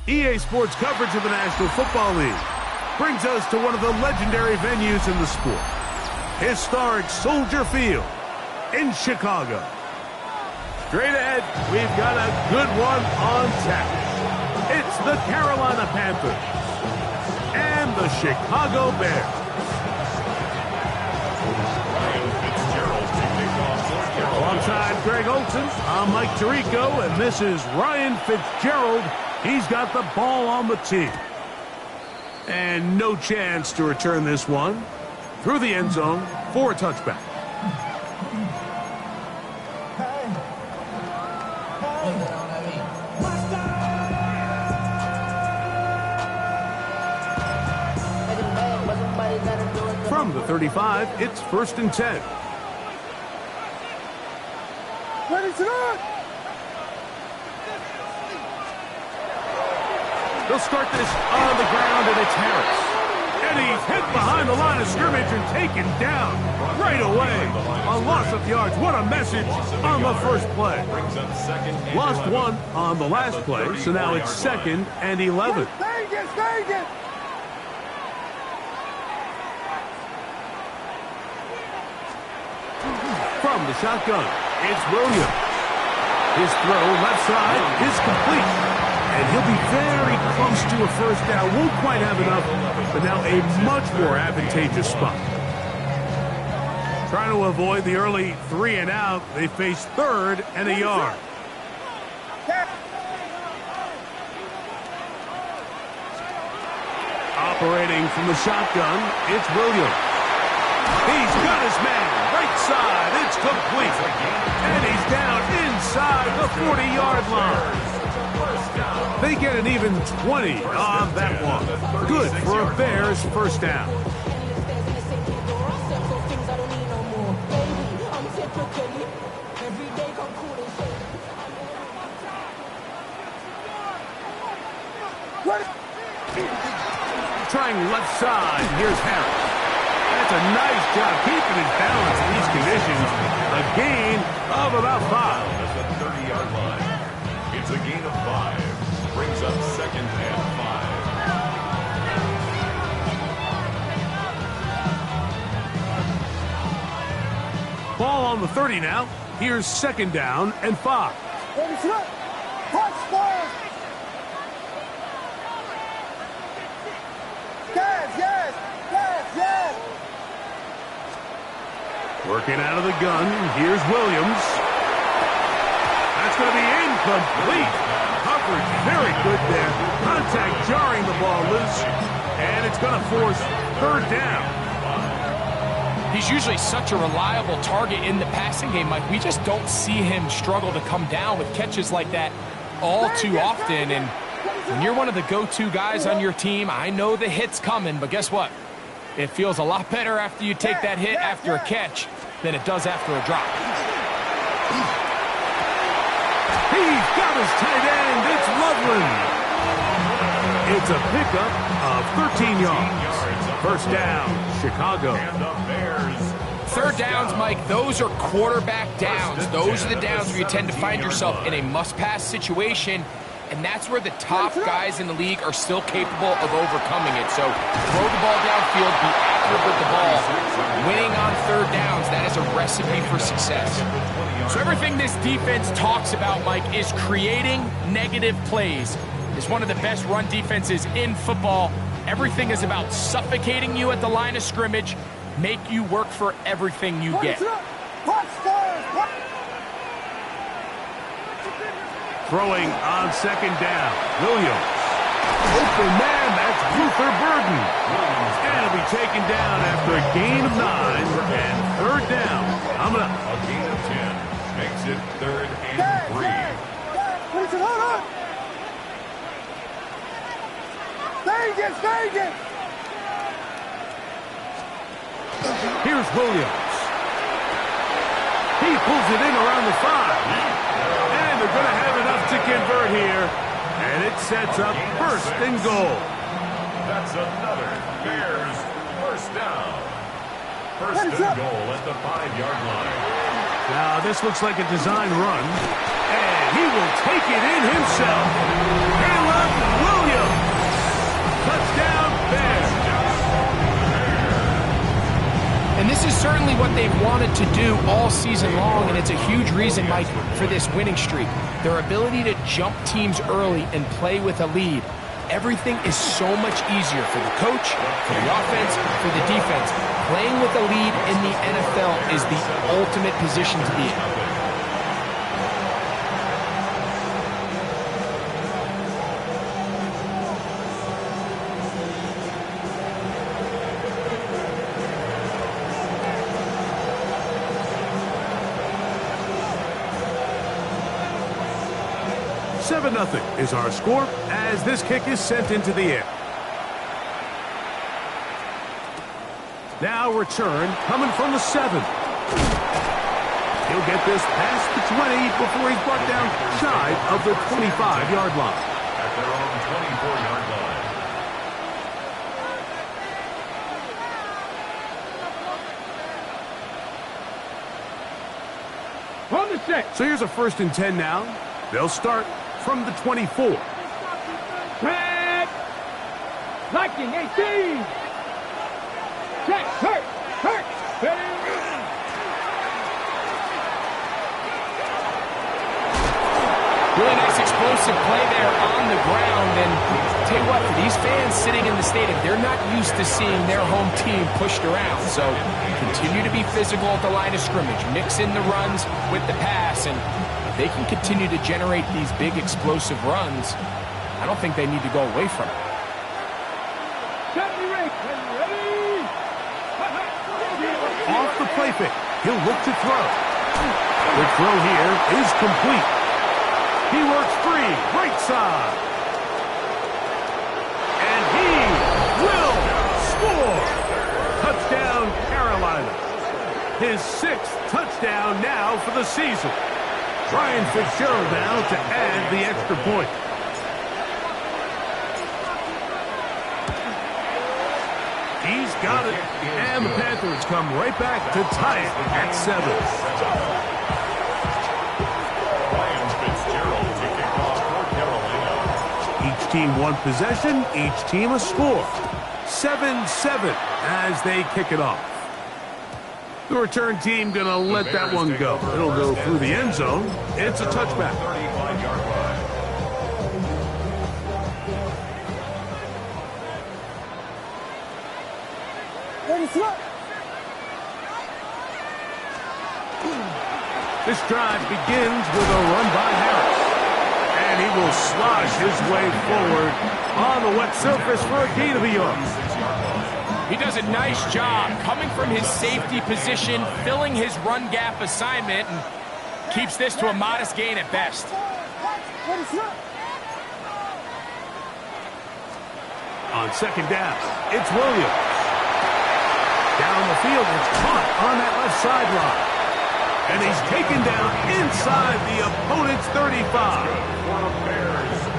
EA Sports coverage of the National Football League brings us to one of the legendary venues in the sport. Historic Soldier Field in Chicago. Straight ahead, we've got a good one on tap. It's the Carolina Panthers and the Chicago Bears. Alongside Greg Olson, I'm Mike Tirico, and this is Ryan Fitzgerald. He's got the ball on the tee. And no chance to return this one through the end zone for a touchback. From the 35, it's 1st and 10. They'll start this on the ground, and it's Harris. And he's hit behind the line of scrimmage and taken down right away. A loss of yards. What a message on the first play. Lost one on the last play, so now it's 2nd and 11. From the shotgun, it's Williams. His throw left side is complete. And he'll be very close to a first down. Won't quite have enough, but now a much more advantageous spot. Trying to avoid the early 3 and out, they face 3rd and a yard. Operating from the shotgun, it's Williams. He's got his man, right side, it's complete. And he's down inside the 40-yard line. They get an even 20 on that one. Good for a Bears first down. Trying left side, here's Harris. That's a nice job keeping his balance in these conditions. A gain of about 5. That's the 30-yard line. It's a gain of 5. Brings up 2nd and 5. Ball on the 30 now. Here's 2nd down and 5. Working out of the gun. Here's Williams. That's going to be incomplete. Coverage very good there. Contact jarring the ball loose. And it's going to force 3rd down. He's usually such a reliable target in the passing game, Mike. We just don't see him struggle to come down with catches like that all too often. And when you're one of the go-to guys on your team, I know the hit's coming, but guess what? It feels a lot better after you take that hit after a catch than it does after a drop. He's got his tight end. It's Loveland. It's a pickup of 13 yards. First down, Chicago. 3rd downs, Mike, those are quarterback downs. Those are the downs where you tend to find yourself in a must-pass situation, and that's where the top guys in the league are still capable of overcoming it. So throw the ball downfield, be accurate with the ball. Winning on 3rd downs, that is a recipe for success. So everything this defense talks about, Mike, is creating negative plays. It's one of the best run defenses in football. Everything is about suffocating you at the line of scrimmage, make you work for everything you get. Throwing on 2nd down, Williams. Open man, that's Luther Burden. And he'll be taken down after a gain of 9 and 3rd down. Coming up. A gain of 10 makes it 3rd and 3. Here's Williams. He pulls it in around the 5. And they're going to have enough to convert here. And it sets up 1st and goal. That's another Bears first down. 1st and goal at the 5-yard line. Now this looks like a design run. And he will take it in himself. Caleb Williams. This is certainly what they've wanted to do all season long, and it's a huge reason, Mike, for this winning streak. Their ability to jump teams early and play with a lead. Everything is so much easier for the coach, for the offense, for the defense. Playing with a lead in the NFL is the ultimate position to be in. Nothing is our score as this kick is sent into the air. Now return coming from the 7. He'll get this past the 20 before he's brought down shy of the 25-yard line. At their own 24-yard line. On the 6. So here's a 1st and 10 now. They'll start from the 24. Check! Liking 18! Check! Hurt! Really nice explosive play there on the ground. And tell you what, for these fans sitting in the stadium, they're not used to seeing their home team pushed around. So continue to be physical at the line of scrimmage. Mix in the runs with the pass, and they can continue to generate these big explosive runs. I don't think they need to go away from it. Off the play fake, he'll look to throw. The throw here is complete. He works free, right side. And he will score. Touchdown, Carolina. His 6th touchdown now for the season. Ryan Fitzgerald now to add the extra point. He's got it. And the Panthers come right back to tie it at 7. Ryan Fitzgerald to kick off for Carolina. Each team one possession, each team a score. 7-7 as they kick it off. The return team going to let that one go. It'll go through the end zone. It's a touchback. 35-yard line. This drive begins with a run by Harris. And he will slosh his way forward on the wet surface for a gain of a yard. He does a nice job coming from his safety position, filling his run gap assignment, and keeps this to a modest gain at best. On 2nd down, it's Williams. Down the field, it's caught on that left sideline. And he's taken down inside the opponent's 35.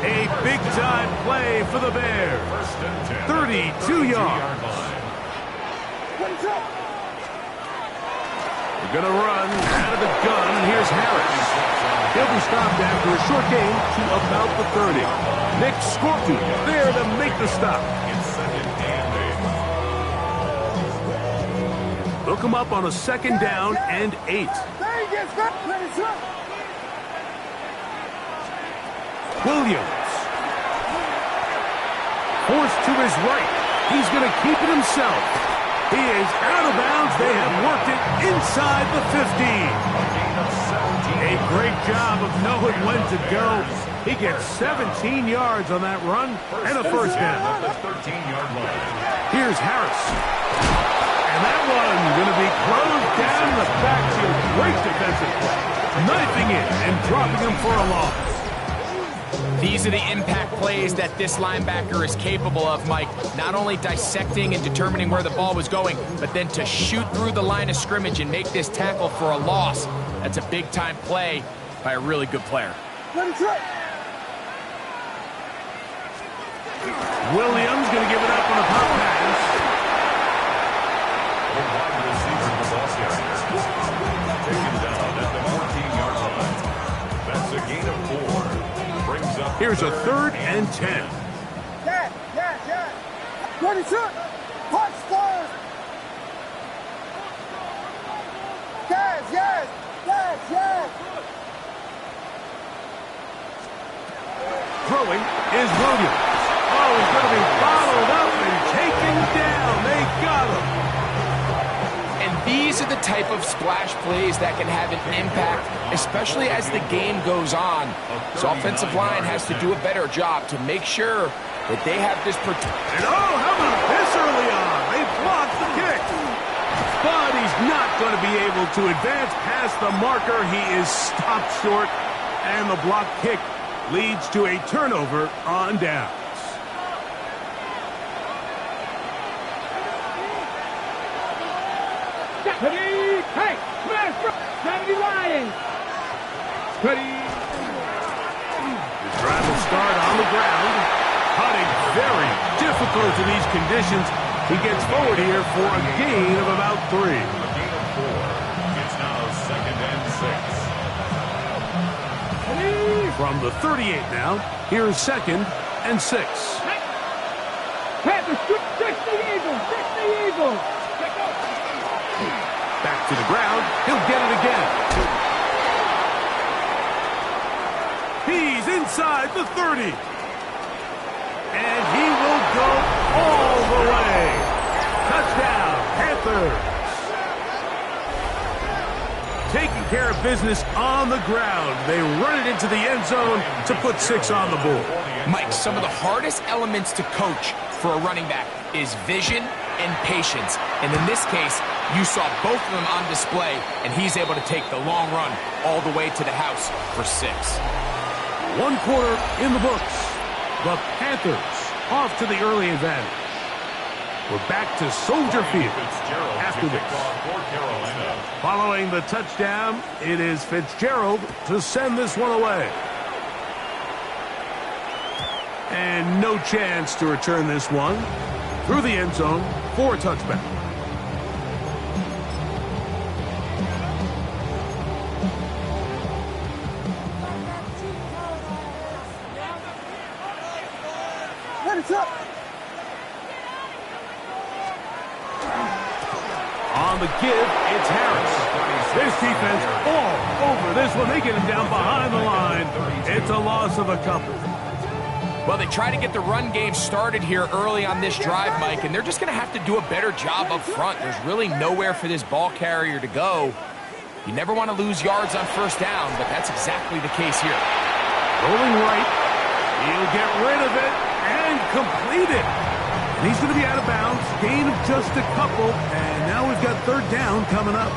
A big-time play for the Bears. 32 yards. They're going to run out of the gun, and here's Harris. He'll be stopped after a short gain to about the 30. Nick Scorpion there to make the stop. Look him up on a 2nd down and 8. Williams. Forced to his right. He's going to keep it himself. He is out of bounds. They have worked it inside the 15. A great job of knowing when to go. He gets 17 yards on that run and a 1st down. Here's Harris. And that one going to be closed down in the backfield. Great defensive play. Knifing it and dropping him for a loss. These are the impact plays that this linebacker is capable of, Mike. Not only dissecting and determining where the ball was going, but then to shoot through the line of scrimmage and make this tackle for a loss. That's a big-time play by a really good player. Williams going to give it up on a pop pass. That's a gain of 4. Brings up Here's a 3rd and 10. Ready, set. Touchdown. Throwing is Williams. Oh, he's going to be followed up and taken down. They got him. And these are the type of splash plays that can have an impact, especially as the game goes on. So offensive line has to do a better job to make sure that they have this protection. And oh, how about this early on? They blocked the kick. But he's not going to be able to advance past the marker. He is stopped short, and the block kick leads to a turnover on downs. Steady, take, smash, 70 Lions. Steady. The drive will start on the ground. Putting very difficult in these conditions. He gets forward here for a gain of about 3. A gain of 4. It's now 2nd and 6. From the 38 now, here's 2nd and 6. Panthers, 60 Eagles, 60 Eagles. Back to the ground. He'll get it again. He's inside the 30. And he will go all the way. Touchdown, Panthers. Taking care of business on the ground. They run it into the end zone to put 6 on the board. Mike, some of the hardest elements to coach for a running back is vision and patience. And in this case, you saw both of them on display, and he's able to take the long run all the way to the house for 6. 1 quarter in the books. The Panthers off to the early advantage. We're back to Soldier Field after this. Following the touchdown, it is Fitzgerald to send this one away. And no chance to return this one through the end zone for a touchback. On the give, it's Harris. This defense all over this one. They get him down behind the line. It's a loss of a couple. Well, they try to get the run game started here early on this drive, Mike, and they're just going to have to do a better job up front. There's really nowhere for this ball carrier to go. You never want to lose yards on first down, but that's exactly the case here. Rolling right. He'll get rid of it and complete it. And he's going to be out of bounds. Gain of just a couple. And now we've got 3rd down coming up.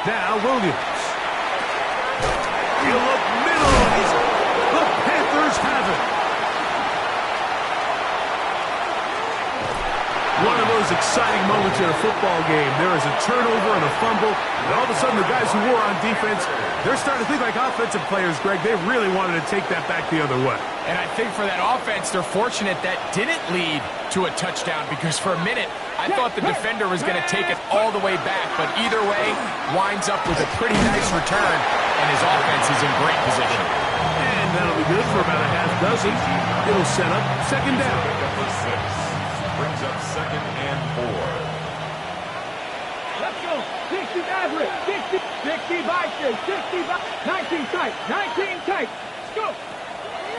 Now Williams. He'll look middle. The Panthers have it. One of those exciting moments in a football game. There is a turnover and a fumble, and all of a sudden the guys who were on defense, they're starting to think like offensive players, Greg. They really wanted to take that back the other way. And I think for that offense, they're fortunate that didn't lead to a touchdown, because for a minute, I thought the defender was going to take it all the way back, but either way, winds up with a pretty nice return, and his offense is in great position. And that'll be good for about a half dozen. It'll set up 2nd down. Brings up 2nd and 4. Let's go. 60 average. 60 Vikings. 60 19 tight. 19 tight. Let's go.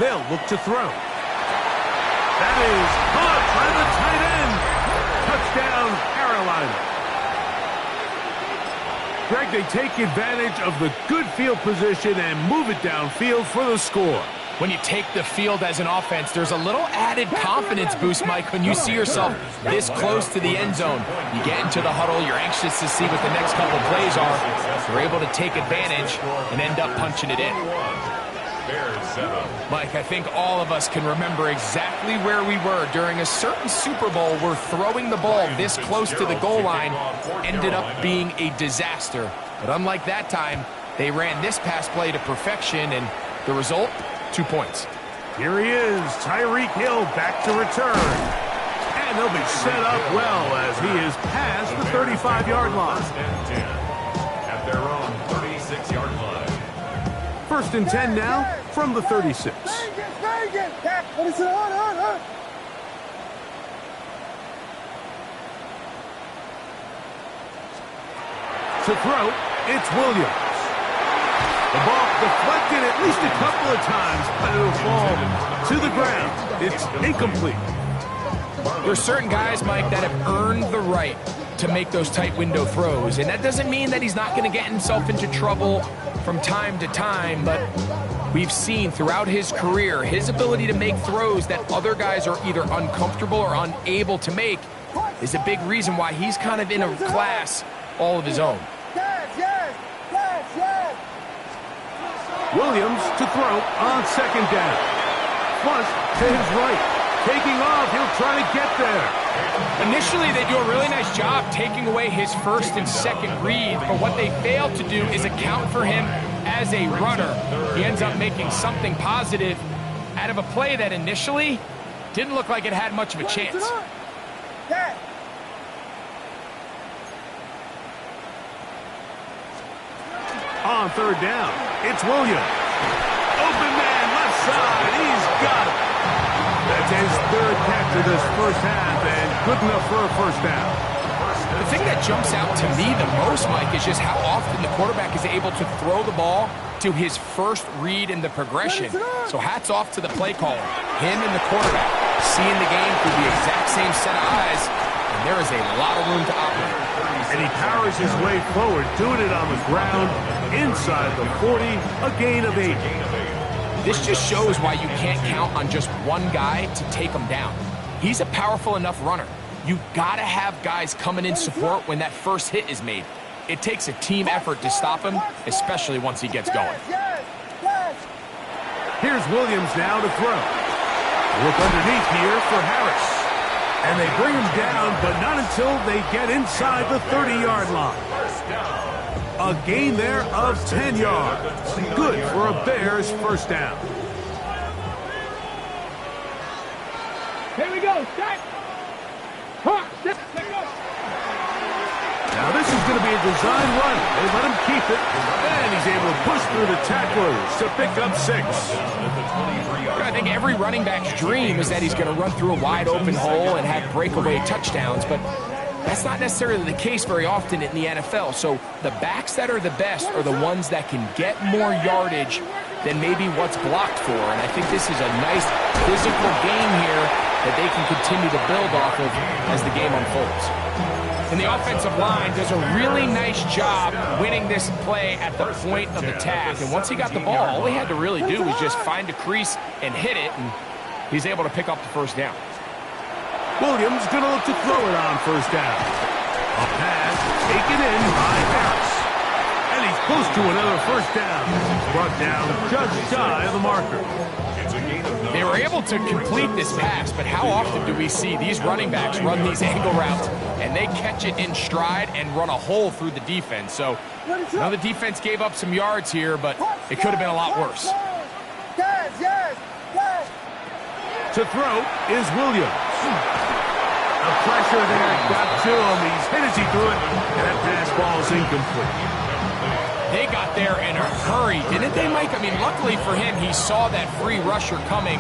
They'll look to throw. That is caught by the tight end. Touchdown, Carolina. Greg, they take advantage of the good field position and move it downfield for the score. When you take the field as an offense, there's a little added confidence boost, Mike, when you see yourself this close to the end zone. You get into the huddle, you're anxious to see what the next couple plays are. You're able to take advantage and end up punching it in. Mike, I think all of us can remember exactly where we were during a certain Super Bowl where throwing the ball this close to the goal line ended up being a disaster. But unlike that time, they ran this pass play to perfection, and the result, 2 points. Here he is, Tyreek Hill back to return. And they'll be set up well as he is past the 35-yard line. At their own 36-yard line. 1st and 10 now from the 36. To throw, it's Williams. The ball deflected at least a couple of times, but it'll fall to the ground. It's incomplete. There's certain guys, Mike, that have earned the right to make those tight window throws, and that doesn't mean that he's not going to get himself into trouble from time to time, but we've seen throughout his career his ability to make throws that other guys are either uncomfortable or unable to make is a big reason why he's kind of in a class all of his own. Williams to throw on second down. Flush to his right. Taking off, he'll try to get there. Initially, they do a really nice job taking away his first and second read, but what they failed to do is account for him as a runner. He ends up making something positive out of a play that initially didn't look like it had much of a chance. On third down, it's Williams. Open man, left side, he's got it. That's his third catch of this first half, and good enough for a first down. The thing that jumps out to me the most, Mike, is just how often the quarterback is able to throw the ball to his first read in the progression. So hats off to the play caller. Him and the quarterback seeing the game through the exact same set of eyes, and there is a lot of room to operate. And he powers his way forward, doing it on the ground, inside the 40, a gain of 8. This just shows why you can't count on just one guy to take him down. He's a powerful enough runner. You've got to have guys coming in support when that first hit is made. It takes a team effort to stop him, especially once he gets going. Here's Williams now to throw. Look underneath here for Harris. And they bring him down, but not until they get inside the 30-yard line. A gain there of 10 yards. Good for a Bears first down. Here we go. Start. Now this is going to be a design run. They let him keep it, and he's able to push through the tacklers to pick up 6. I think every running back's dream is that he's going to run through a wide open hole and have breakaway touchdowns, but that's not necessarily the case very often in the NFL. So the backs that are the best are the ones that can get more yardage than maybe what's blocked for. And I think this is a nice physical game here that they can continue to build off of as the game unfolds. And the offensive line does a really nice job winning this play at the point of attack. And once he got the ball, all he had to really do was just find a crease and hit it, and he's able to pick up the first down. Williams going to look to throw it on first down. A pass taken in by Harris. And he's close to another first down. Brought down just shy of the marker. They were able to complete this pass, but how often do we see these running backs run these angle routes and they catch it in stride and run a hole through the defense? So now the defense gave up some yards here, but it could have been a lot worse. To throw is Williams. The pressure there got to him. He's hit as he threw it, and that pass ball is incomplete. They got there in a hurry, didn't they, Mike? I mean, luckily for him, he saw that free rusher coming,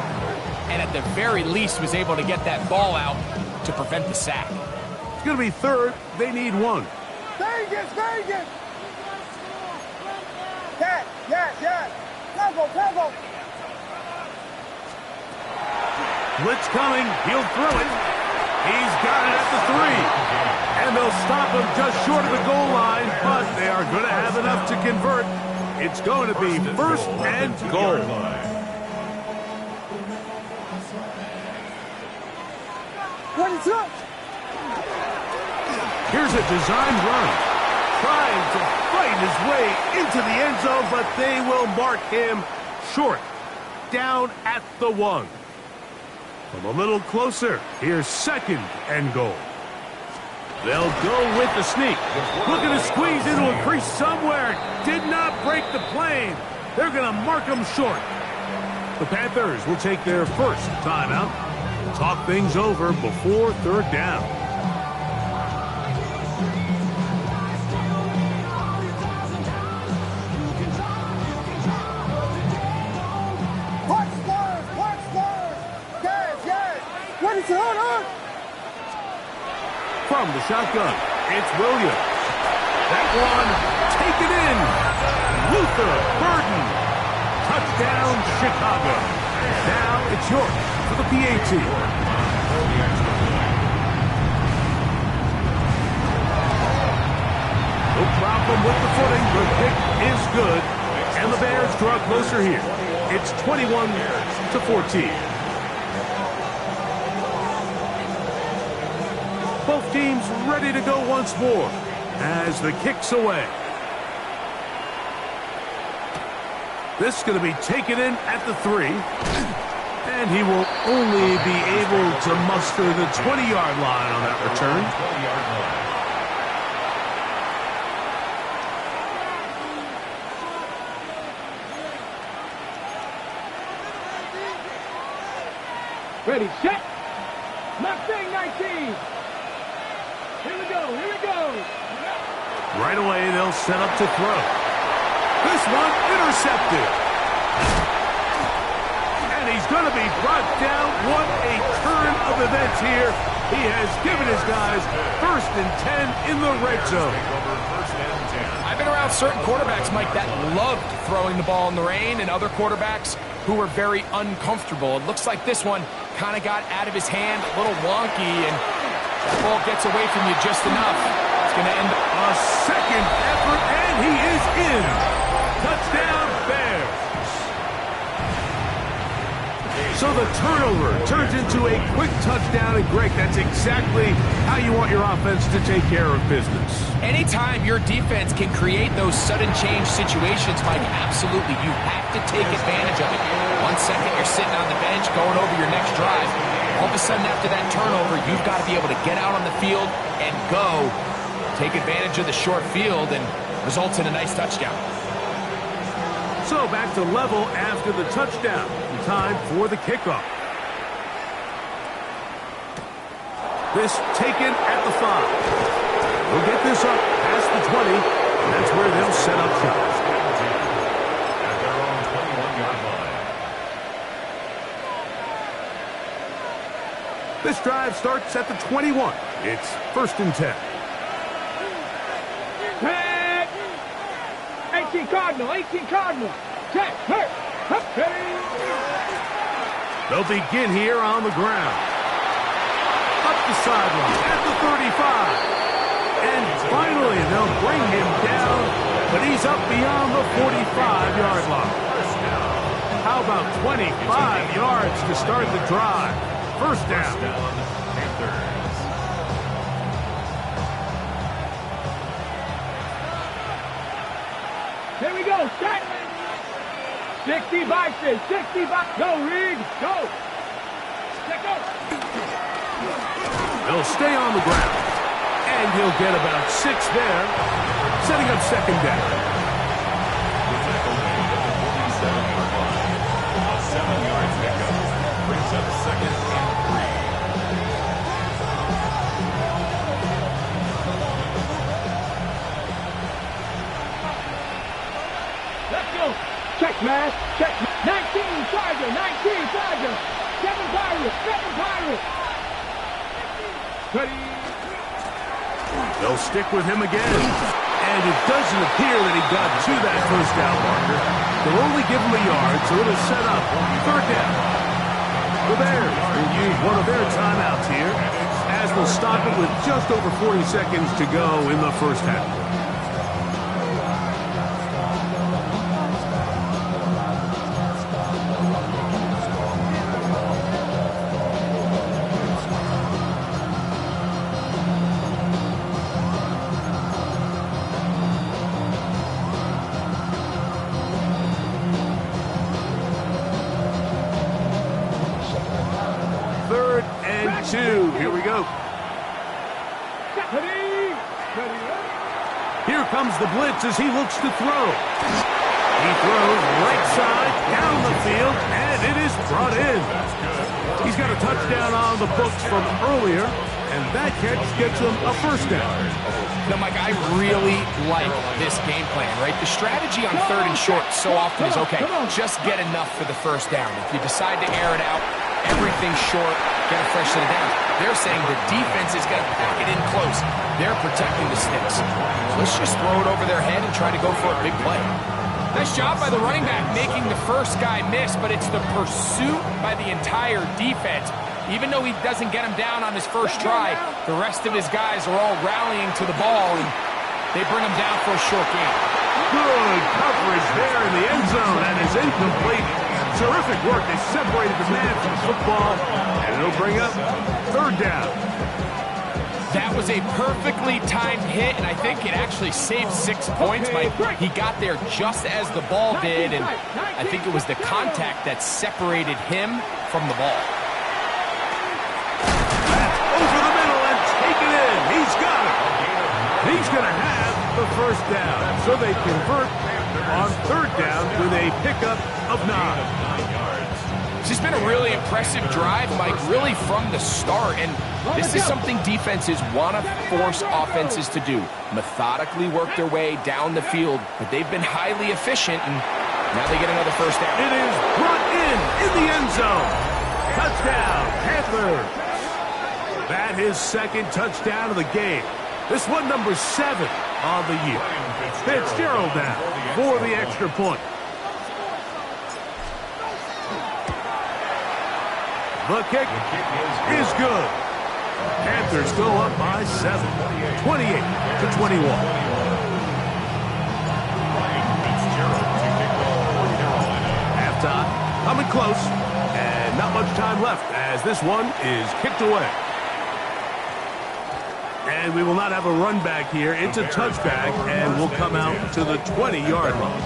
and at the very least was able to get that ball out to prevent the sack. It's going to be third. They need 1. Vegas! Yes. Tempo. Blitz coming. He'll throw it. He's got it at the 3. And they'll stop him just short of the goal line, but they are going to have enough to convert. It's going to be first and goal. Here's a design run. Trying to fight his way into the end zone, but they will mark him short. Down at the 1. From a little closer, here's second and goal. They'll go with the sneak. Looking to squeeze into a crease somewhere. Did not break the plane. They're going to mark him short. The Panthers will take their first timeout. Talk things over before third down. Watch From the shotgun, it's Williams. That one, taken in. Luther Burden. Touchdown, Chicago. Now it's York for the PAT. No problem with the footing. The kick is good. And the Bears draw closer here. It's 21-14. Both teams ready to go once more as the kick's away. This is going to be taken in at the 3. And he will only be able to muster the 20-yard line on that return. Ready, set. Mustang 19. Here we go, here we go. Right away, they'll set up to throw. This one intercepted. And he's going to be brought down. What a turn of events here. He has given his guys 1st and 10 in the red zone. I've been around certain quarterbacks, Mike, that loved throwing the ball in the rain, and other quarterbacks who were very uncomfortable. It looks like this one kind of got out of his hand, a little wonky, and the ball gets away from you just enough. It's going to end a second effort, and he is in. Touchdown, Bears. So the turnover turns into a quick touchdown, and Greg, that's exactly how you want your offense to take care of business. Anytime your defense can create those sudden change situations, Mike, absolutely, you have to take advantage of it. 1 second, you're sitting on the bench going over your next drive. All of a sudden, after that turnover, you've got to be able to get out on the field and go. Take advantage of the short field and results in a nice touchdown. So back to level after the touchdown. Time for the kickoff. This taken at the 5. They'll get this up past the 20, and that's where they'll set up shop. At their own 21-yard line. This drive starts at the 21. It's 1st and 10. 18 Cardinal, 18 Cardinal. Check, hurt, They'll begin here on the ground. Up the sideline at the 35. And finally, they'll bring him down, but he's up beyond the 45-yard line. How about 25 yards to start the drive? First down. Panthers. Here we go, set. 60 boxes, 60 boxes. Go, Reed, go. Let go. They'll stay on the ground. And he'll get about 6 there, setting up second down. The tackle made at the 47-yard line. A 7-yard pickup brings up 2nd and 3. Let's go. Check, man. Check. 19 Charger, 19 Charger. 7 Pirates, 7 Pirates. Ready. They'll stick with him again. And it doesn't appear that he got to that first down marker. They'll only give him a yard, so it'll set up 3rd down. The Bears will use one of their timeouts here, as we'll stop it with just over 40 seconds to go in the first half. Here we go. Here comes the blitz as he looks to throw. He throws right side down the field, and it is brought in. He's got a touchdown on the books from earlier, and that catch gets him a first down. Now, Mike, I really like this game plan, right? The strategy on 3rd and short so often is, okay, just get enough for the first down. If you decide to air it out, everything's short, get a fresh set of downs. They're saying the defense is going to pack it in close. They're protecting the sticks. So let's just throw it over their head and try to go for a big play. Nice job by the running back making the first guy miss, but it's the pursuit by the entire defense. Even though he doesn't get him down on his first try, the rest of his guys are all rallying to the ball, and they bring him down for a short gain. Good coverage there in the end zone, and is incomplete. Terrific work. They separated the man from the football, and it'll bring up third down. That was a perfectly timed hit, and I think it actually saved 6 points. He got there just as the ball did, and I think it was the contact that separated him from the ball. That's over the middle and taken in. He's got it. He's going to have the first down. So they convert on third down with a pickup of 9. This has been a really impressive drive, Mike, really from the start. And this is something defenses want to force offenses to do. Methodically work their way down the field. But they've been highly efficient, and now they get another first down. It is brought in the end zone. Touchdown, Panthers. That his second touchdown of the game. This one number 7 on the year. Fitzgerald now for the extra point. The kick is good. Panthers go up by 7, 28-21. Halftime, coming close, and not much time left as this one is kicked away. And we will not have a run back here. It's a touchback, and we'll come out to the 20-yard line.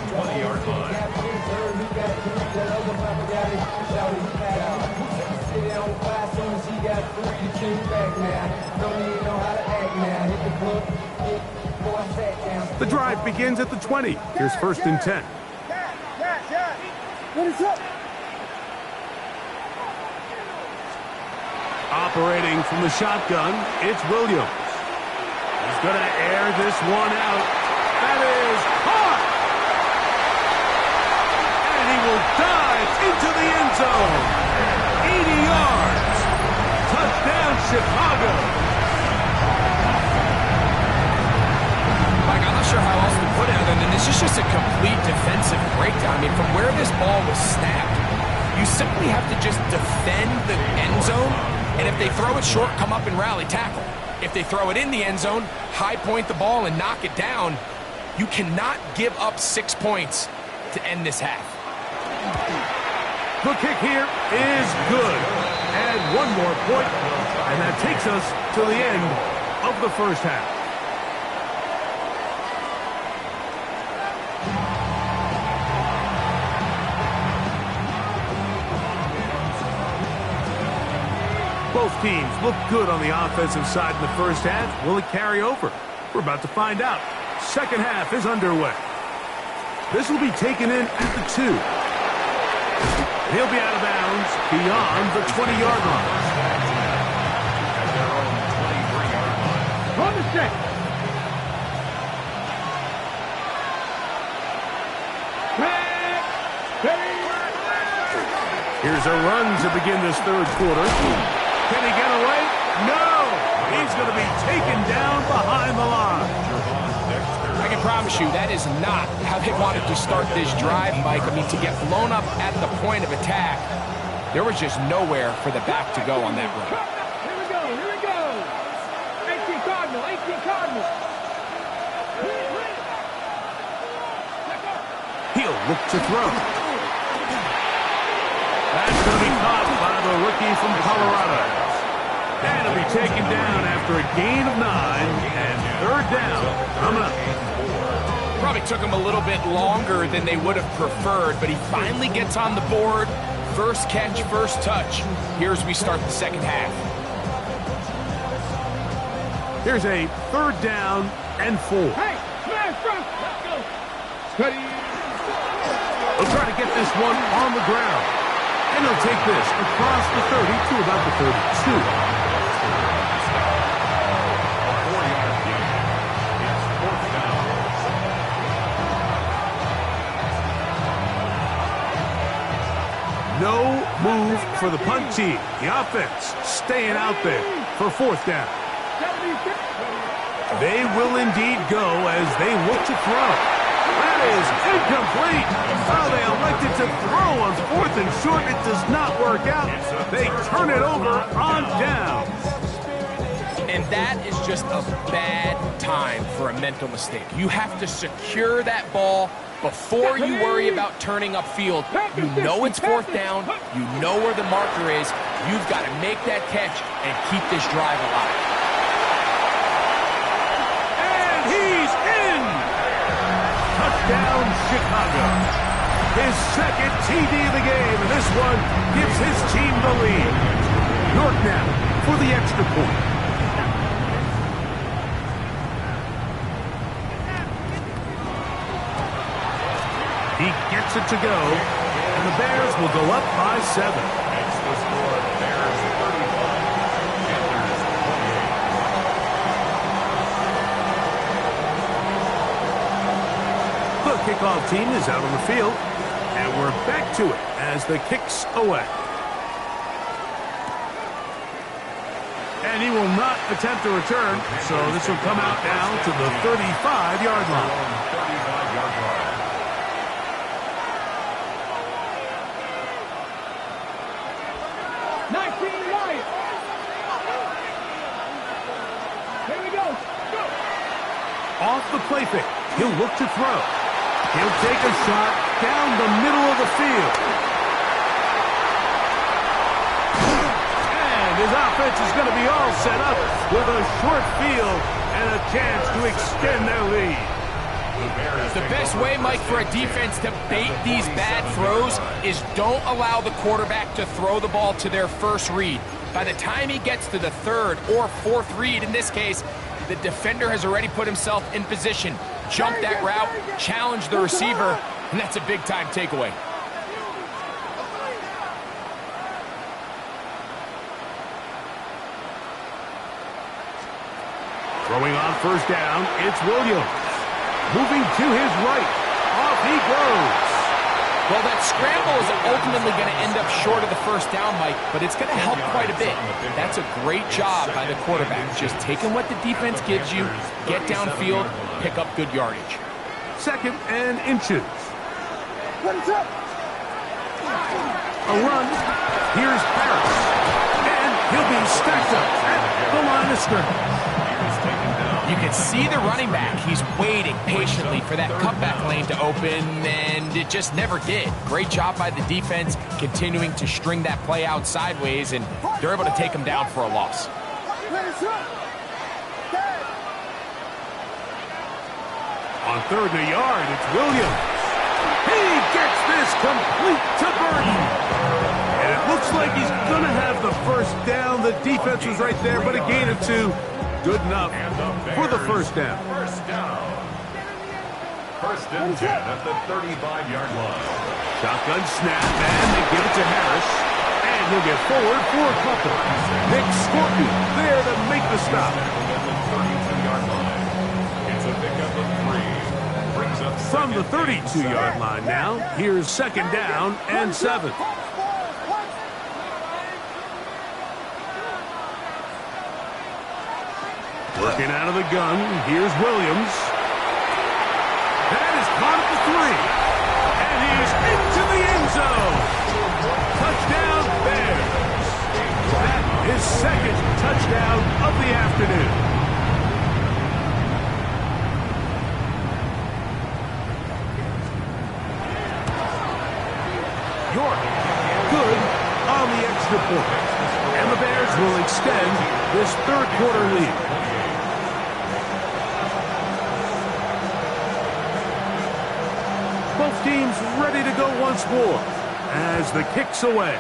The drive begins at the 20. Here's first and 10. Operating from the shotgun, it's Williams. He's going to air this one out. That is caught! And he will dive into the end zone. 80 yards. Touchdown, Chicago. Mike, I'm not sure how else to put it other than this is just a complete defensive breakdown. I mean, from where this ball was snapped, you simply have to just defend the end zone, and if they throw it short, come up and rally tackle. If they throw it in the end zone, high point the ball and knock it down. You cannot give up 6 points to end this half. The kick here is good. And one more point, and that takes us to the end of the first half. Both teams look good on the offensive side in the first half. Will it carry over? We're about to find out. Second half is underway. This will be taken in at the 2. He'll be out of bounds beyond the 20-yard line. On the set. Here's a run to begin this third quarter. Can he get away? No! He's going to be taken down behind the line. I can promise you that is not how they wanted to start this drive, Mike. I mean, to get blown up at the point of attack, there was just nowhere for the back to go on that run. Here we go, here we go. 18 Cardinal, 18 Cardinal. He'll look to throw. That's going to be caught by the rookie from Colorado. And it'll be taken down after a gain of 9 and third down coming up. Probably took him a little bit longer than they would have preferred, but he finally gets on the board. First catch, first touch. Here's we start the second half. Here's a third down and 4. Hey, smash front. Let's go. Steady. They'll try to get this one on the ground. And they'll take this across the 30 to about the 32. No move for the punt team. The offense staying out there. for fourth down. 76. They will indeed go as they look to throw. That is incomplete. Oh, they elected to throw on fourth and short. It does not work out. They turn it over on down. And that is just a bad time for a mental mistake. You have to secure that ball before you worry about turning upfield. You know it's fourth down. You know where the marker is. You've got to make that catch and keep this drive alive. And he's in! Touchdown, Chicago. His second TD of the game, and this one gives his team the lead. York now for the extra point. He gets it to go, and the Bears will go up by 7. It's the score, Bears 35, Panthers 28. The kickoff team is out on the field, and we're back to it as the kick's away. And he will not attempt to return, so this will come out now to the 35-yard line. 35-yard line. Off the play fake, he'll look to throw. He'll take a shot down the middle of the field. And his offense is going to be all set up with a short field and a chance to extend their lead. The best way, Mike, for a defense to bait these bad throws is don't allow the quarterback to throw the ball to their first read. By the time he gets to the third or fourth read, in this case, the defender has already put himself in position. Jump that route, challenge the receiver, and that's a big-time takeaway. Throwing on first down, it's Williams. Moving to his right. Off he goes. Well, that scramble is ultimately going to end up short of the first down, Mike, but it's going to help quite a bit. That's a great job by the quarterback. Just taking what the defense gives you, get downfield, pick up good yardage. Second and inches. A run. Here's Harris. And he'll be stacked up at the line of scrimmage. You can see the running back. He's waiting patiently for that cutback lane to open, and it just never did. Great job by the defense, continuing to string that play out sideways, and they're able to take him down for a loss. On third and a yard, it's Williams. He gets this complete to Burton. And it looks like he's going to have the first down. The defense was right there, but a gain of 2. Good enough for the first down. First down. First and 10 at the 35-yard line. Shotgun snap, and they give it to Harris. And he'll get forward for a couple. Nick Scorpion there to make the stop. At the 32-yard line. It's a pickup of 3. Brings up From the 32-yard line now, here's second down and 7. Working out of the gun, here's Williams. That is caught at the 3. And he's into the end zone. Touchdown, Bears. That is second touchdown of the afternoon. York, good on the extra point. And the Bears will extend this third quarter lead. Both teams ready to go once more as the kick's away.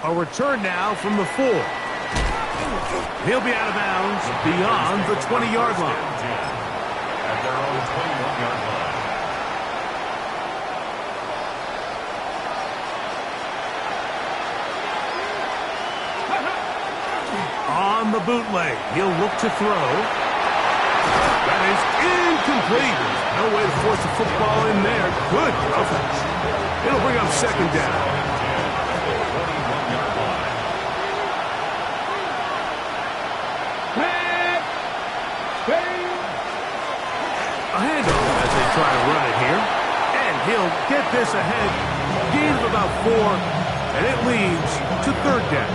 A return now from the 4. He'll be out of bounds beyond the 20-yard line. At their own 21-yard line. On the bootleg, he'll look to throw. That is incomplete. No way to force the football in there. Good coverage. It'll bring up second down. he'll get this ahead. Gain of about 4, and it leads to third down.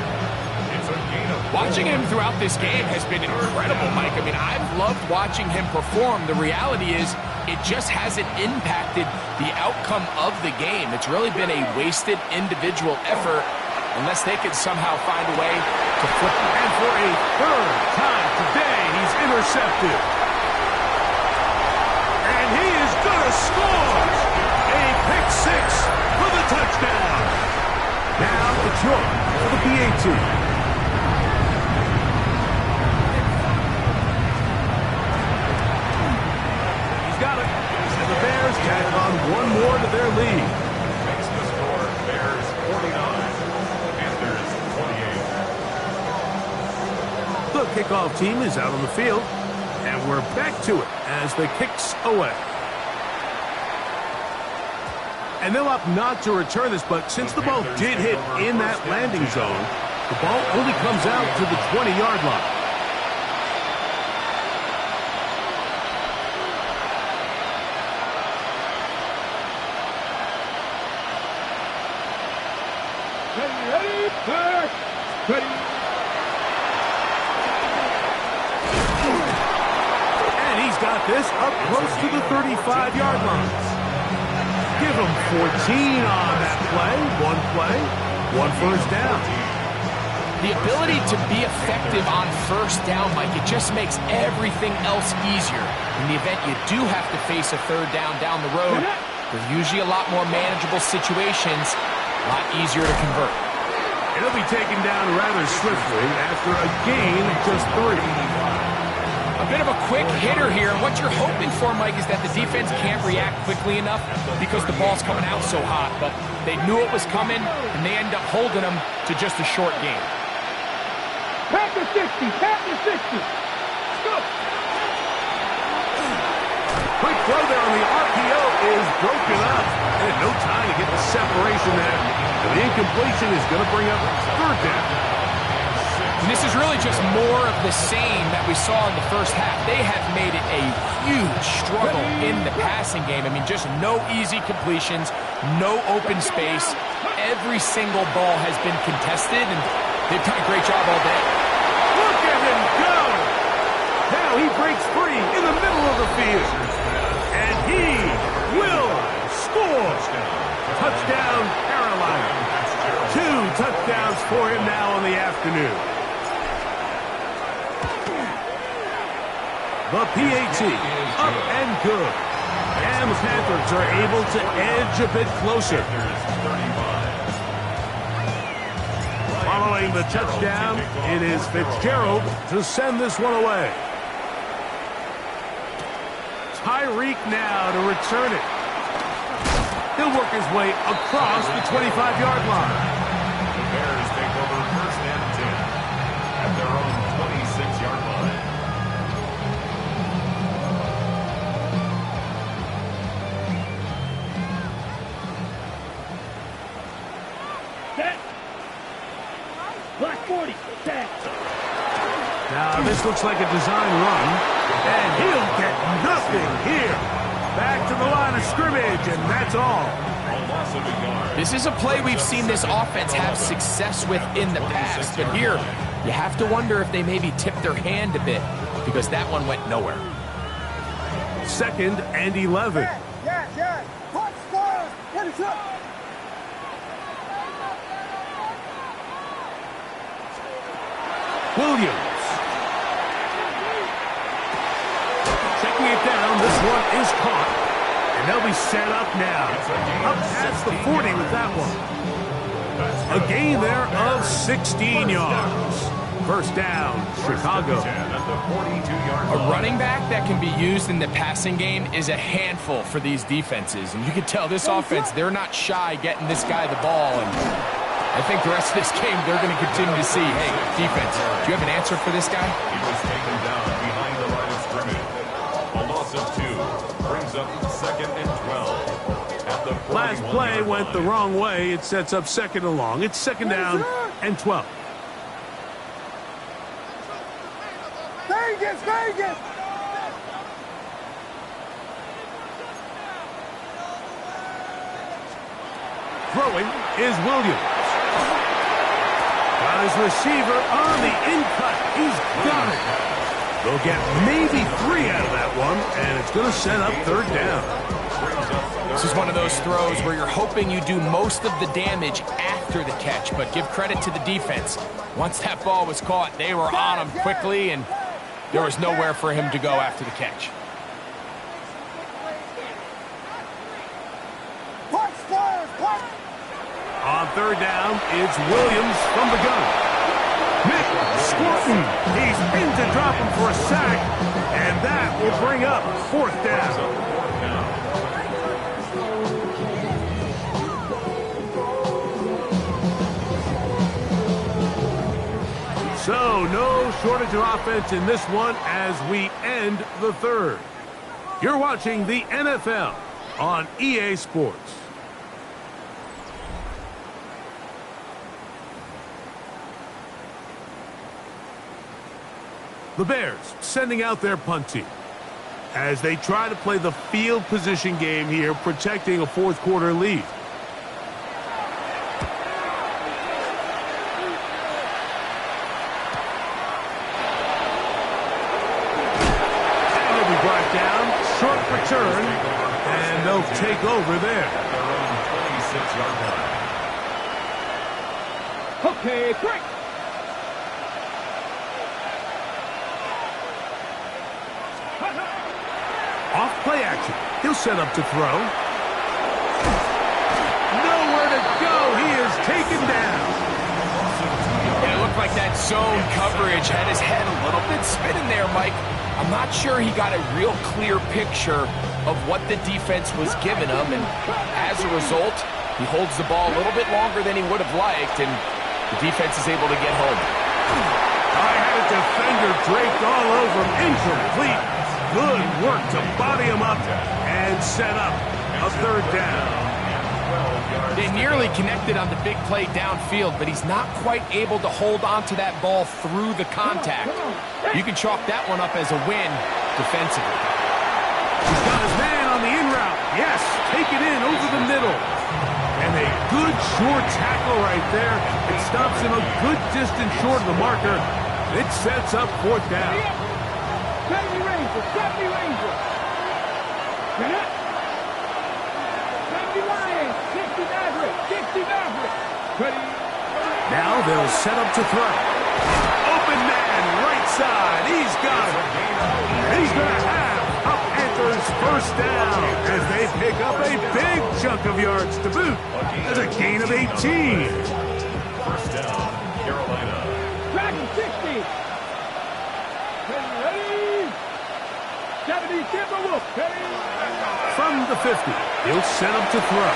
It's a gain of 4. Watching him throughout this game has been incredible, Mike. I mean, I've loved watching him perform. The reality is it just hasn't impacted the outcome of the game. It's really been a wasted individual effort unless they can somehow find a way to flip it. And for a third time today, he's intercepted. And he is going to score. A pick 6 for the touchdown. Now it's yours for the PAT. Got it. And the Bears tack on one more to their lead. Makes the score Bears 49, Panthers 28. The kickoff team is out on the field, and we're back to it as the kicks away. And they'll opt not to return this, but since the ball did hit in that landing zone, the ball only comes out to the 20-yard line. Ready. And he's got this up close to the 35-yard line. Give him 14 on that play, one first down. The ability to be effective on first down, Mike, it just makes everything else easier. In the event you do have to face a third down the road, they're usually a lot more manageable situations, a lot easier to convert. It'll be taken down rather swiftly after a gain of just 3. A bit of a quick hitter here, and what you're hoping for, Mike, is that the defense can't react quickly enough because the ball's coming out so hot, but they knew it was coming, and they end up holding them to just a short gain. Panther 60, Panther 60. Go. Quick throw there on the RPO is broken up. And no time to get the separation there. And the incompletion is going to bring up third down. And this is really just more of the same that we saw in the first half. They have made it a huge struggle in the passing game. I mean, just no easy completions, no open space. Every single ball has been contested, and they've done a great job all day. Look at him go! Now he breaks free in the middle of the field. And he will score. Touchdown, Carolina. 2 touchdowns for him now in the afternoon. The PAT up and good. And the Panthers are able to edge a bit closer. Following the touchdown, it is Fitzgerald to send this one away. Tyreek now to return it. He'll work his way across the 25-yard line. The Bears take over first and 10 at their own 26-yard line. Set. Black 40. Set. Now this looks like a design run, and he'll get nothing here. Back to the line of scrimmage, and that's all. A loss of a yard. This is a play we've seen this offense have success with in the past, but here you have to wonder if they maybe tipped their hand a bit because that one went nowhere. 2nd and 11. Yes. Touchdown. Finish up. Williams. Checking it down, this one is caught. And they'll be set up now. Up past the 40 with that one. A gain there of 16 yards. First down, Chicago. A running back that can be used in the passing game is a handful for these defenses. And you can tell this offense, they're not shy getting this guy the ball. And I think the rest of this game, they're going to continue to see, hey, defense, do you have an answer for this guy? He was taken down behind the line of scrimmage. A loss of 2 brings up 2nd and 12. At the Last play went the wrong way. It sets up 2nd and long. It's 2nd down and 12. Vegas. Throwing is Williams. Got his receiver on the in-cut. He's got it. They'll get maybe 3 out of that one, and it's going to set up third down. This is one of those throws where you're hoping you do most of the damage after the catch, but give credit to the defense. Once that ball was caught, they were on him quickly, and there was nowhere for him to go after the catch. On third down, it's Williams from the gun. Nick Scorton. He's in to drop him for a sack, and that will bring up fourth down. So, no shortage of offense in this one as we end the third. You're watching the NFL on EA Sports. The Bears sending out their punt team as they try to play the field position game here, protecting a fourth quarter lead. And they'll be brought down, short return, and they'll take over there. Okay, break. Off play action. He'll set up to throw. Nowhere to go. He is taken down. Yeah, it looked like that zone coverage had his head a little bit spinning there, Mike. I'm not sure he got a real clear picture of what the defense was giving him, and as a result, he holds the ball a little bit longer than he would have liked, and the defense is able to get home. I had a defender draped all over him. Incomplete. Good work to body him up and set up a third down. They nearly connected on the big play downfield, but he's not quite able to hold on to that ball through the contact. You can chalk that one up as a win defensively. He's got his man on the in route. Yes, take it in over the middle. And a good short tackle right there. It stops him a good distance short of the marker. It sets up fourth down. 70 Rangers, 70 Rangers. Get up. 70 Lions, 60 Maverick, 60 Maverick. Ready. Now they'll set up to throw. Open man, right side. He's got it. He's going to have a Panthers first down as they pick up a big chunk of yards to boot. That's a gain of 18. First down, Carolina. Dragon 60. Ready. 70 Timberwolf. Ready. From the 50, he'll set up to throw.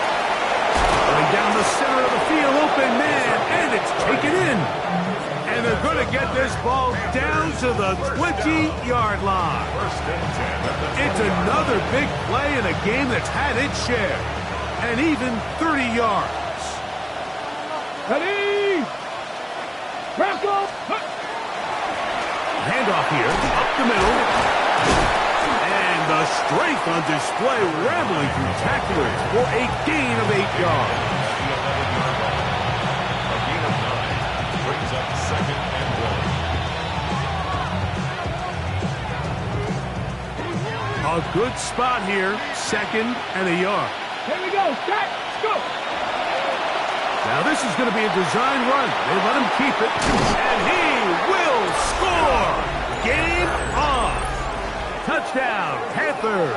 Going down the center of the field, open man, and it's taken in. And they're going to get this ball down to the 20-yard line. It's another big play in a game that's had its share. And even 30 yards. Ready. Bronco. Handoff here, up the middle. And the strength on display, rambling through tacklers for a gain of 8 yards. A gain of 9 brings up second and 1. A good spot here, second and a yard. Here we go. Set. Go. Now this is going to be a design run. They let him keep it, and he will score. Game on. Touchdown, Panthers.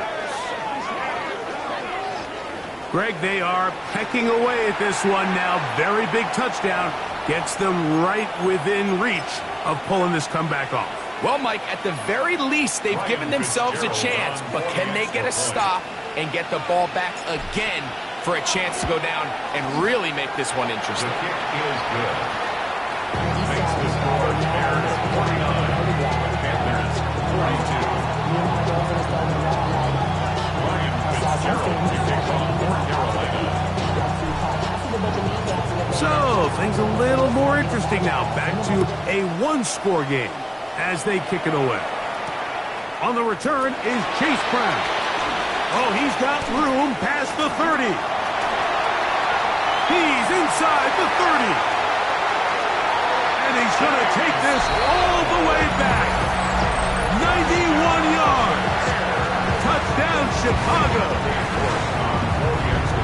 Greg, they are pecking away at this one now. Very big touchdown. Gets them right within reach of pulling this comeback off. Well, Mike, at the very least, they've given themselves a chance, but can they get a stop and get the ball back again for a chance to go down and really make this one interesting? The kick is good. Makes the score Bears 49, Panthers 42. Ryan Fitzgerald to kick off for Carolina. So, things a little more interesting now. Back to a one-score game as they kick it away. On the return is Chase Brown. Oh, he's got room past the 30. He's inside the 30. And he's going to take this all the way back. 91 yards. Touchdown, Chicago.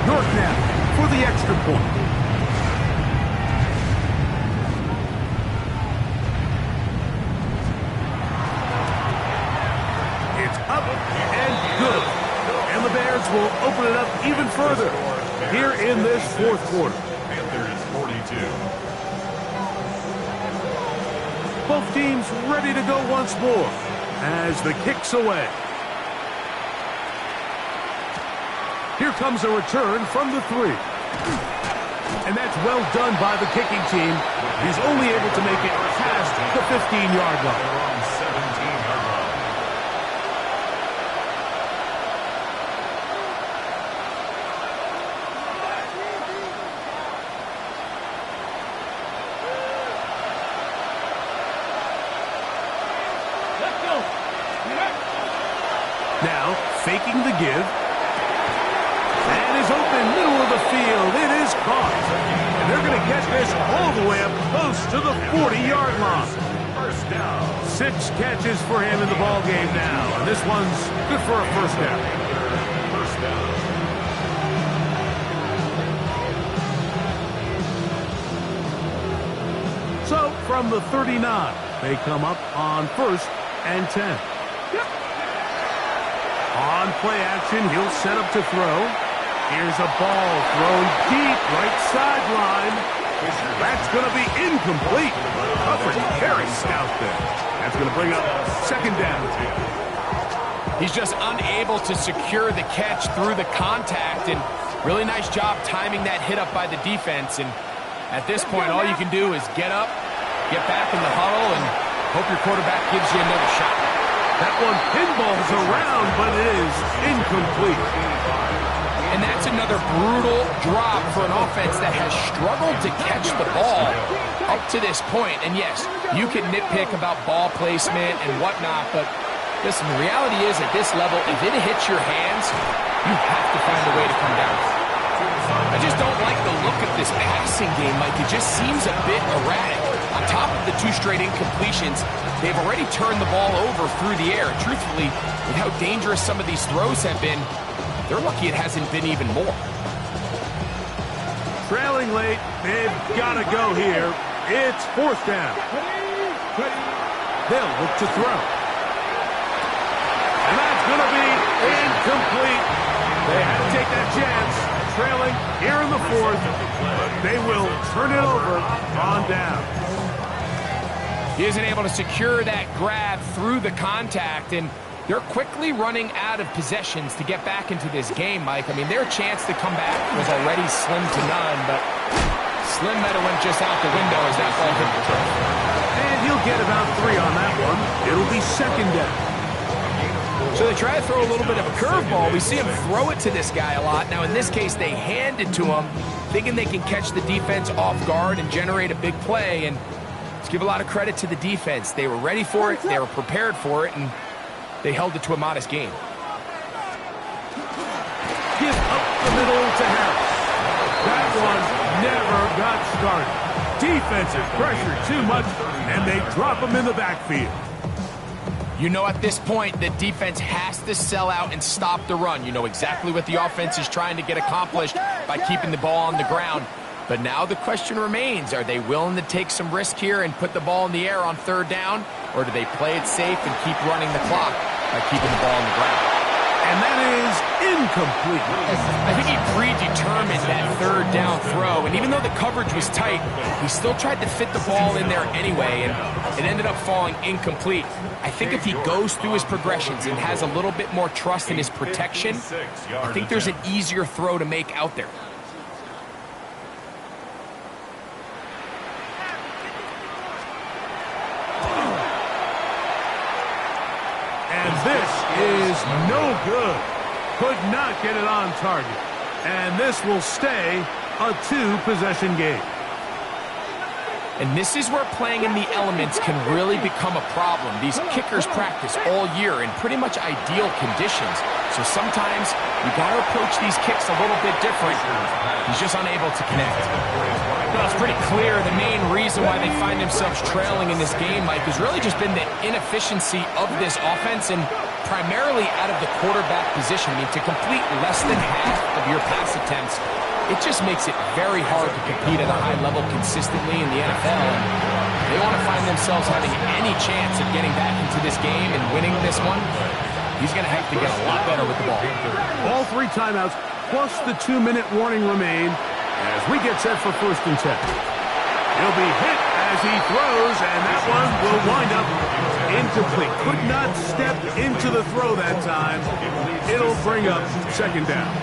York now for the extra point. It's up and good. And the Bears will open it up even further here in this fourth quarter. Panthers 42. Both teams ready to go once more as the kick's away. Here comes a return from the 3. And that's well done by the kicking team. He's only able to make it past the 15-yard line. They're on 17-yard line. Let's go. Now, faking the give. And is open, middle of the field. It is caught. And they're going to get this all the way up close to the 40-yard line. First down. 6 catches for him in the ball game now. And this one's good for a first down. First down. So, from the 39, they come up on 1st and 10. On play action, he'll set up to throw. Here's a ball thrown deep right sideline. That's going to be incomplete. Coverage very stout there. That's going to bring up second down. He's just unable to secure the catch through the contact, and really nice job timing that hit up by the defense. And at this point, all you can do is get up, get back in the huddle, and hope your quarterback gives you another shot. That one pinballs around, but it is incomplete. And that's another brutal drop for an offense that has struggled to catch the ball up to this point. And yes, you can nitpick about ball placement and whatnot, but listen, the reality is at this level, if it hits your hands, you have to find a way to come down. I just don't like the look of this passing game, Mike. It just seems a bit erratic. On top of the 2 straight incompletions, they've already turned the ball over through the air. Truthfully, with how dangerous some of these throws have been, they're lucky it hasn't been even more. Trailing late, they've got to go here. It's 4th down. They'll look to throw. And that's going to be incomplete. They had to take that chance. Trailing here in the 4th, but they will turn it over on down. He isn't able to secure that grab through the contact, and they're quickly running out of possessions to get back into this game, Mike. I mean, their chance to come back was already slim to none, but Slim might have went just out the window as that ball hit the turf. And he'll get about 3 on that one. It'll be second down. So they try to throw a little bit of a curveball. We see him throw it to this guy a lot. Now, in this case, they hand it to him, thinking they can catch the defense off guard and generate a big play. And let's give a lot of credit to the defense. They were ready for it, they were prepared for it, and they held it to a modest game. Give up the middle to Harris. That one never got started. Defensive pressure too much, and they drop him in the backfield. You know at this point the defense has to sell out and stop the run. You know exactly what the offense is trying to get accomplished by keeping the ball on the ground. But now the question remains, are they willing to take some risk here and put the ball in the air on 3rd down? Or do they play it safe and keep running the clock by keeping the ball on the ground? And that is incomplete. I think he predetermined that 3rd down throw, and even though the coverage was tight, he still tried to fit the ball in there anyway, and it ended up falling incomplete. I think if he goes through his progressions and has a little bit more trust in his protection, I think there's an easier throw to make out there. And this is no good. Could not get it on target. And this will stay a 2-possession game. And this is where playing in the elements can really become a problem. These kickers practice all year in pretty much ideal conditions. So sometimes you got to approach these kicks a little bit different. He's just unable to connect. Well, it's pretty clear the main reason why they find themselves trailing in this game, Mike, has really just been the inefficiency of this offense and primarily out of the quarterback position. I mean, to complete less than half of your pass attempts, it just makes it very hard to compete at a high level consistently in the NFL. And they want to find themselves having any chance of getting back into this game and winning this one. He's going to have to get a lot better with the ball. All 3 timeouts plus the 2-minute warning remain as we get set for 1st and 10. He'll be hit as he throws, and that one will wind up incomplete. Could not step into the throw that time. It'll bring up 2nd down.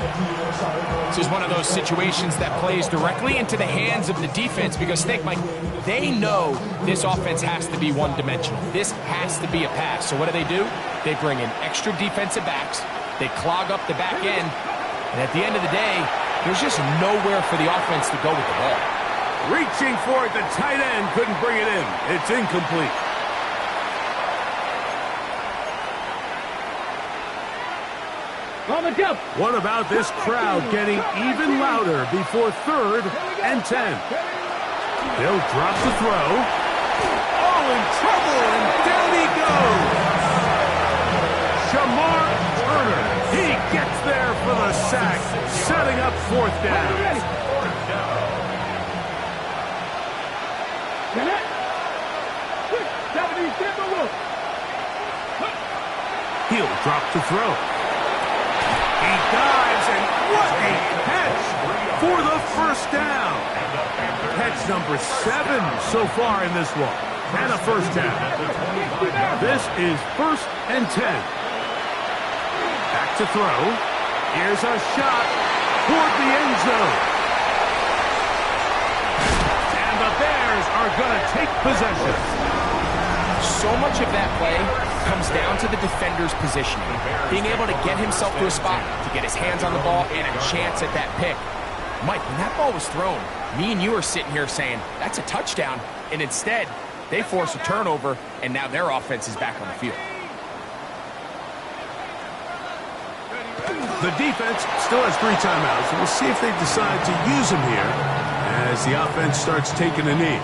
This is one of those situations that plays directly into the hands of the defense because, think, Mike, they know this offense has to be one-dimensional. This has to be a pass. So what do? They bring in extra defensive backs. They clog up the back end. And at the end of the day, there's just nowhere for the offense to go with the ball. Reaching for it, the tight end couldn't bring it in. It's incomplete. What about this crowd getting even louder before 3rd and 10? They'll drop the throw. Oh, in trouble, and down he goes. Shamar Turner, he gets there for the sack, setting up 4th down. He'll drop the throw. He dives, and what a catch for the 1st down. Catch number 7 so far in this one, and a 1st down. This is 1st and 10. Back to throw. Here's a shot toward the end zone. And the Bears are going to take possession. So much of that play comes down to the defender's positioning, being able to get himself to a spot, to get his hands on the ball, and a chance at that pick. Mike, when that ball was thrown, me and you are sitting here saying, that's a touchdown, and instead, they force a turnover, and now their offense is back on the field. The defense still has 3 timeouts, and we'll see if they decide to use them here as the offense starts taking a knee.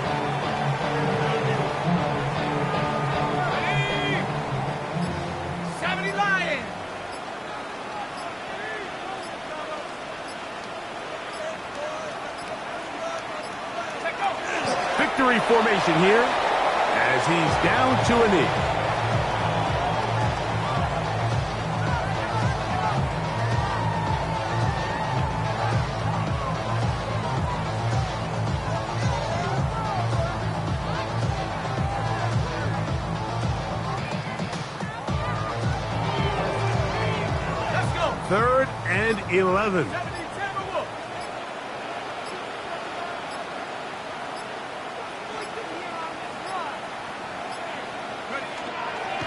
Victory formation here as he's down to a knee. Let's go. 3rd and 11.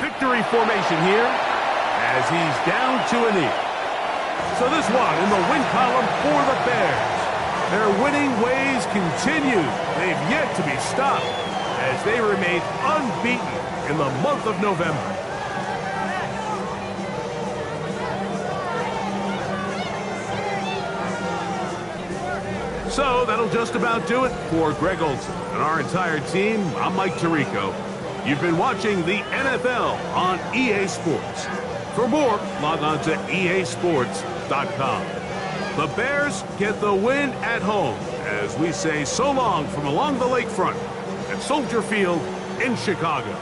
Victory formation here as he's down to a knee. So this one in the win column for the Bears. Their winning ways continue. They've yet to be stopped as they remain unbeaten in the month of November. So that'll just about do it for Greg Olsen and our entire team. I'm Mike Tirico. You've been watching the NFL on EA Sports. For more, log on to easports.com. The Bears get the win at home as we say so long from along the lakefront at Soldier Field in Chicago.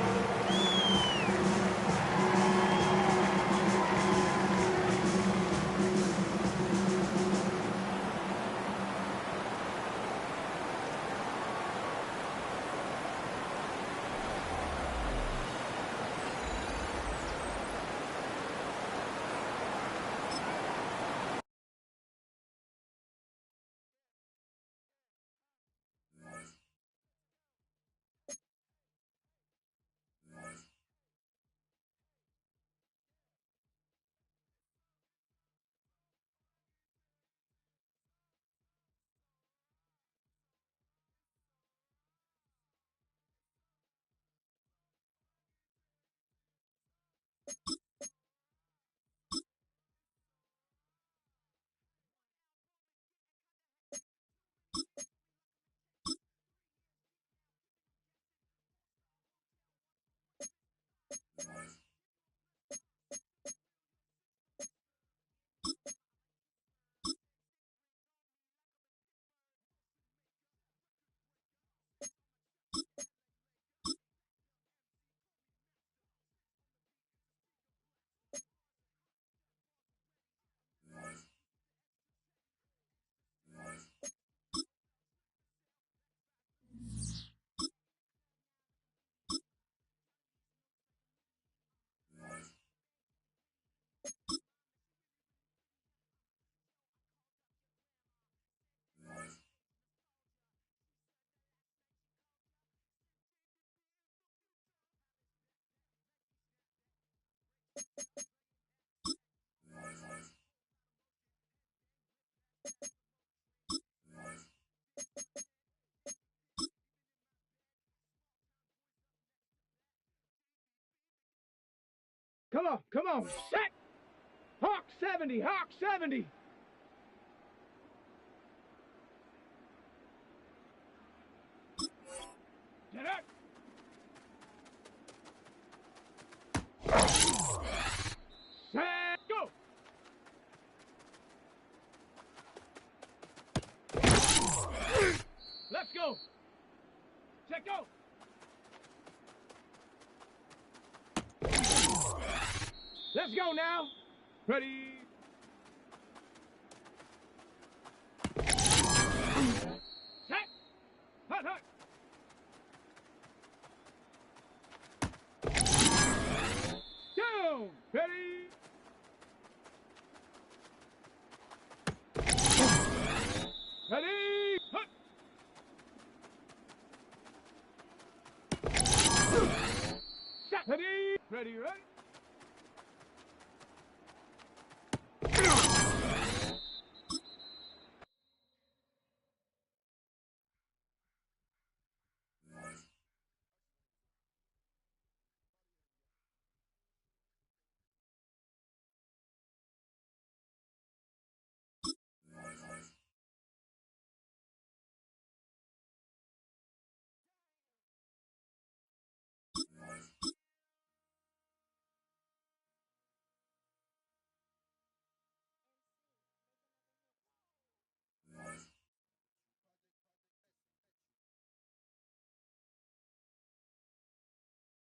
Come on, set! Hawk 70, Hawk 70! Get up! Set, go! Let's go! Set, go! Let's go now! Ready! Set! Hut, hut! Down! Ready! Ready! Hut! Set! Ready! Ready, ready!